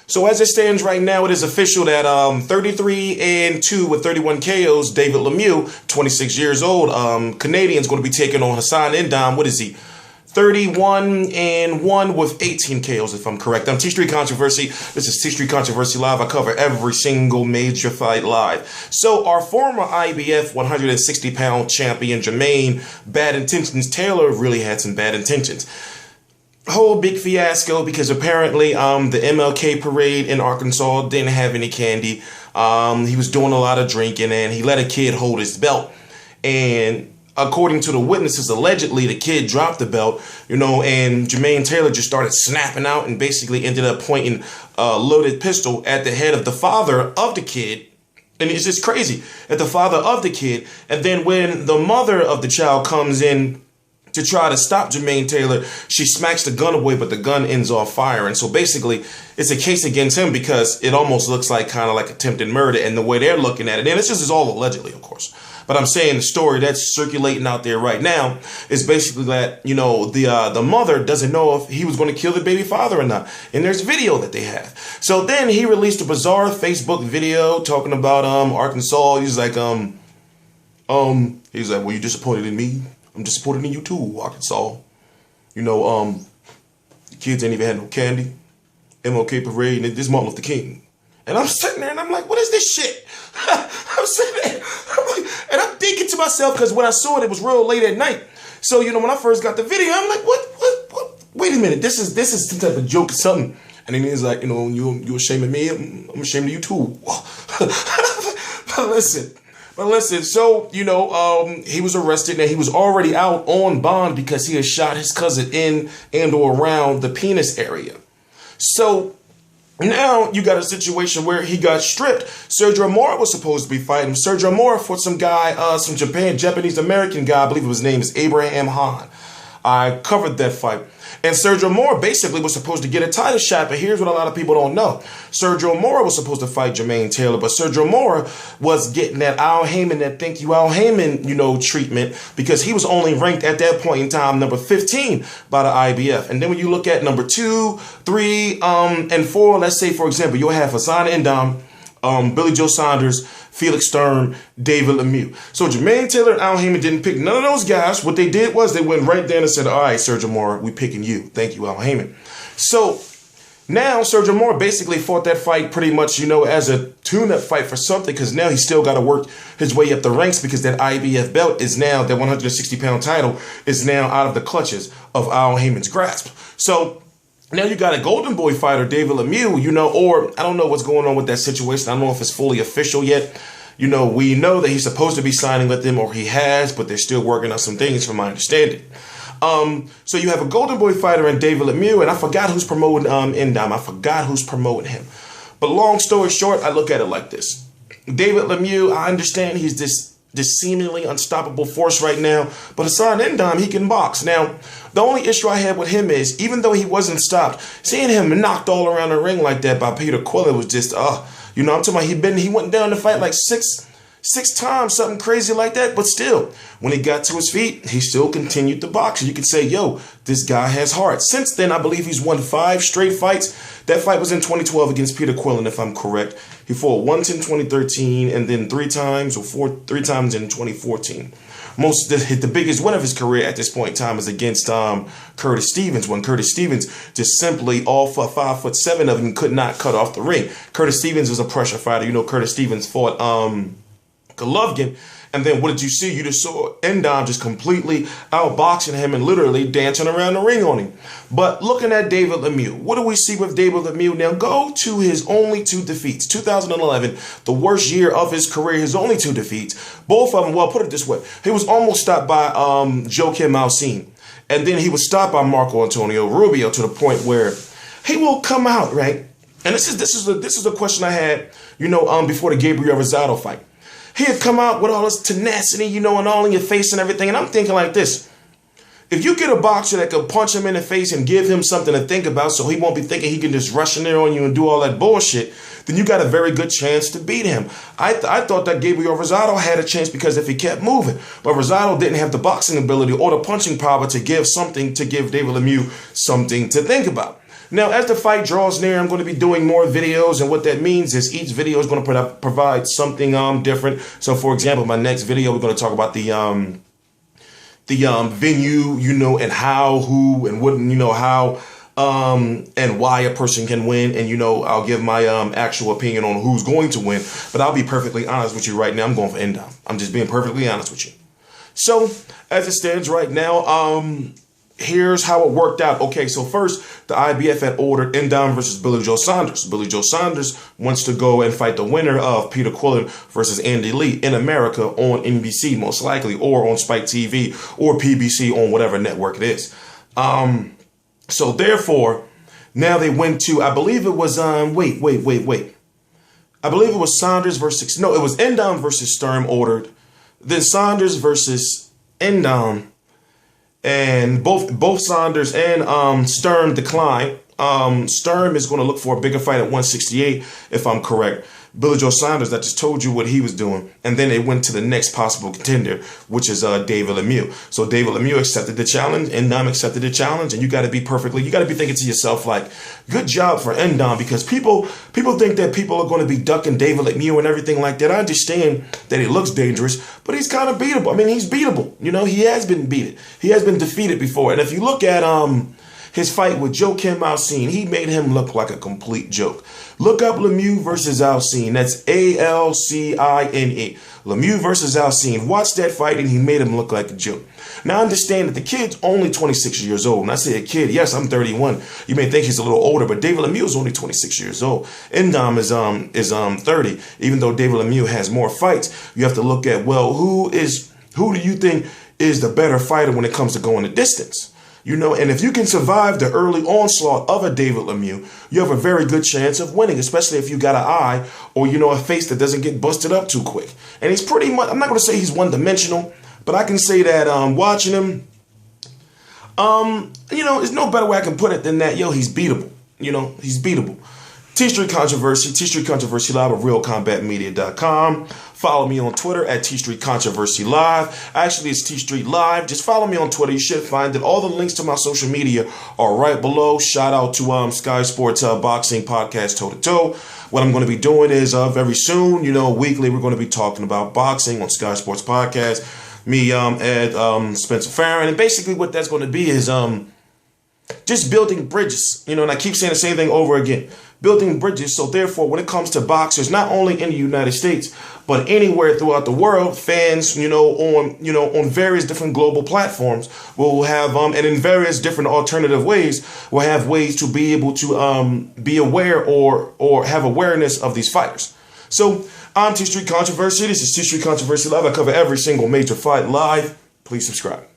So as it stands right now, it is official that 33-2 with 31 KOs, David Lemieux, 26 years old, Canadian, is going to be taking on Hassan N'Dam. What is he? 31-1 with 18 KOs, if I'm correct. I'm T Street Controversy. This is T Street Controversy Live. I cover every single major fight live. So our former IBF 160-pound champion, Jermaine Bad Intentions Taylor, really had some bad intentions. Whole big fiasco because apparently the MLK parade in Arkansas didn't have any candy. He was doing a lot of drinking and he let a kid hold his belt. And according to the witnesses, allegedly the kid dropped the belt, and Jermaine Taylor just started snapping out and basically ended up pointing a loaded pistol at the head of the father of the kid. And it's just crazy, at the father of the kid. And then when the mother of the child comes in to try to stop Jermaine Taylor, she smacks the gun away, but the gun ends off firing. So basically, it's a case against him because it almost looks like kind of like attempted murder and the way they're looking at it. And this is all allegedly, of course. But I'm saying the story that's circulating out there right now is basically that, the mother doesn't know if he was going to kill the baby father or not. And there's video that they have. So then he released a bizarre Facebook video talking about Arkansas. He's like, well, you disappointed in me? I'm disappointed in you too, Arkansas. The kids ain't even had no candy. MLK parade and this Martin Luther King. And I'm sitting there and I'm like, what is this shit? I'm sitting there and I'm thinking to myself, because when I saw it, it was real late at night. So, when I first got the video, I'm like, what? Wait a minute, this is some type of joke or something. And then he's like, you ashamed of me? I'm ashamed of you too. But listen, so, he was arrested and he was already out on bond because he had shot his cousin in and or around the penis area. So now you got a situation where he got stripped. Sergio Mora was supposed to be fighting. Sergio Mora fought some guy, some Japanese-American guy, I believe his name is Abraham Han. I covered that fight. And Sergio Mora basically was supposed to get a title shot, but here's what a lot of people don't know. Sergio Mora was supposed to fight Jermaine Taylor, but Sergio Mora was getting that Al Heyman, that thank you Al Heyman, treatment, because he was only ranked at that point in time number 15 by the IBF. And then when you look at number 2, 3, and 4, let's say, for example, you'll have Hassan N'Dam, Billy Joe Saunders, Felix Sturm, David Lemieux. So Jermaine Taylor and Al Heyman didn't pick none of those guys. What they did was they went right down and said, all right, Sergio Mora, we picking you. Thank you, Al Heyman. So now Sergio Mora basically fought that fight pretty much, as a tune-up fight for something, because now he's still got to work his way up the ranks because that IBF belt is now, that 160-pound title is now out of the clutches of Al Heyman's grasp. So now you got a Golden Boy fighter, David Lemieux, or I don't know what's going on with that situation. I don't know if it's fully official yet. We know that he's supposed to be signing with them, or he has, but they're still working on some things from my understanding. So you have a Golden Boy fighter and David Lemieux, and I forgot who's promoting Ndam. I forgot who's promoting him. But long story short, I look at it like this. David Lemieux, I understand he's this seemingly unstoppable force right now, but Hassan N'Dam, he can box. Now, the only issue I had with him is, even though he wasn't stopped, seeing him knocked all around the ring like that by Peter Quillen was just, I'm talking about he went down to fight like six times, something crazy like that. But still, when he got to his feet, he still continued to box. You could say, this guy has heart. Since then, I believe he's won 5 straight fights. That fight was in 2012 against Peter Quillen, if I'm correct. He fought once in 2013 and then 3 times in 2014. The biggest win of his career at this point in time is against Curtis Stevens, when Curtis Stevens just simply, all for 5'7" of him, could not cut off the ring. Curtis Stevens was a pressure fighter. Curtis Stevens fought Golovkin. And then what did you see? You just saw Ndam just completely outboxing him and literally dancing around the ring on him. But looking at David Lemieux, what do we see with David Lemieux? Now go to his only 2 defeats. 2011, the worst year of his career, his only 2 defeats. Both of them, well, put it this way. He was almost stopped by Joaquin Malcine. And then he was stopped by Marco Antonio Rubio to the point where he will come out, right? And this is a question I had, before the Gabriel Rosado fight. He had come out with all this tenacity, and all in your face and everything. And I'm thinking like this. If you get a boxer that could punch him in the face and give him something to think about so he won't be thinking he can just rush in there on you and do all that bullshit, then you got a very good chance to beat him. I thought that Gabriel Rosado had a chance because if he kept moving. But Rosado didn't have the boxing ability or the punching power to give David Lemieux something to think about. Now, as the fight draws near, I'm going to be doing more videos, and what that means is each video is going to provide something different. So, for example, my next video, we're going to talk about the venue, you know, and how, who, and what, you know, how, and why a person can win. And, you know, I'll give my actual opinion on who's going to win. But I'll be perfectly honest with you right now. I'm going for Ndam. I'm just being perfectly honest with you. So, as it stands right now, here's how it worked out. Okay, so first, the IBF had ordered Ndam versus Billy Joe Saunders. Billy Joe Saunders wants to go and fight the winner of Peter Quillen versus Andy Lee in America on NBC, most likely, or on Spike TV, or PBC, on whatever network it is. So therefore, now they went to, I believe it was, wait. I believe it was Saunders versus, no, it was Ndam versus Sturm ordered. Then Saunders versus Ndam. And both Saunders and Sturm declined. Sturm is going to look for a bigger fight at 168, if I'm correct. Billy Joe Saunders, I just told you what he was doing. And then they went to the next possible contender, which is David Lemieux. So David Lemieux accepted the challenge, Ndam accepted the challenge, and you got to be thinking to yourself, like, good job for Ndam, because people think that people are going to be ducking David Lemieux and everything like that. I understand that he looks dangerous, but he's kind of beatable. I mean, he's beatable. You know, he has been beaten. He has been defeated before. And if you look at his fight with Joaquin Alcine, he made him look like a complete joke. Look up Lemieux versus Alcine. That's Alcine. Lemieux versus Alcine. Watch that fight, and he made him look like a joke. Now, understand that the kid's only 26 years old. And I say a kid, yes, I'm 31. You may think he's a little older, but David Lemieux is only 26 years old. Ndam is 30. Even though David Lemieux has more fights, you have to look at, well, who do you think is the better fighter when it comes to going the distance? You know, and if you can survive the early onslaught of a David Lemieux, you have a very good chance of winning, especially if you got an eye or, you know, a face that doesn't get busted up too quick. And he's pretty much, I'm not going to say he's one-dimensional, but I can say that watching him, you know, there's no better way I can put it than that. Yo, he's beatable. You know, he's beatable. T-Street Controversy Live at realcombatmedia.com. Follow me on Twitter at T-Street Controversy Live. Actually, it's T-Street Live. Just follow me on Twitter. You should find it. All the links to my social media are right below. Shout out to Sky Sports Boxing Podcast Toe to Toe. What I'm going to be doing is very soon, you know, weekly, we're going to be talking about boxing on Sky Sports Podcast. Me, Ed, Spencer Farron. And basically what that's going to be is just building bridges. You know, and I keep saying the same thing over again. Building bridges. So therefore, when it comes to boxers, not only in the United States, but anywhere throughout the world, fans, on various different global platforms will have, and in various different alternative ways, will have ways to be able to be aware or have awareness of these fighters. So I'm T-Street Controversy. This is T-Street Controversy Live. I cover every single major fight live. Please subscribe.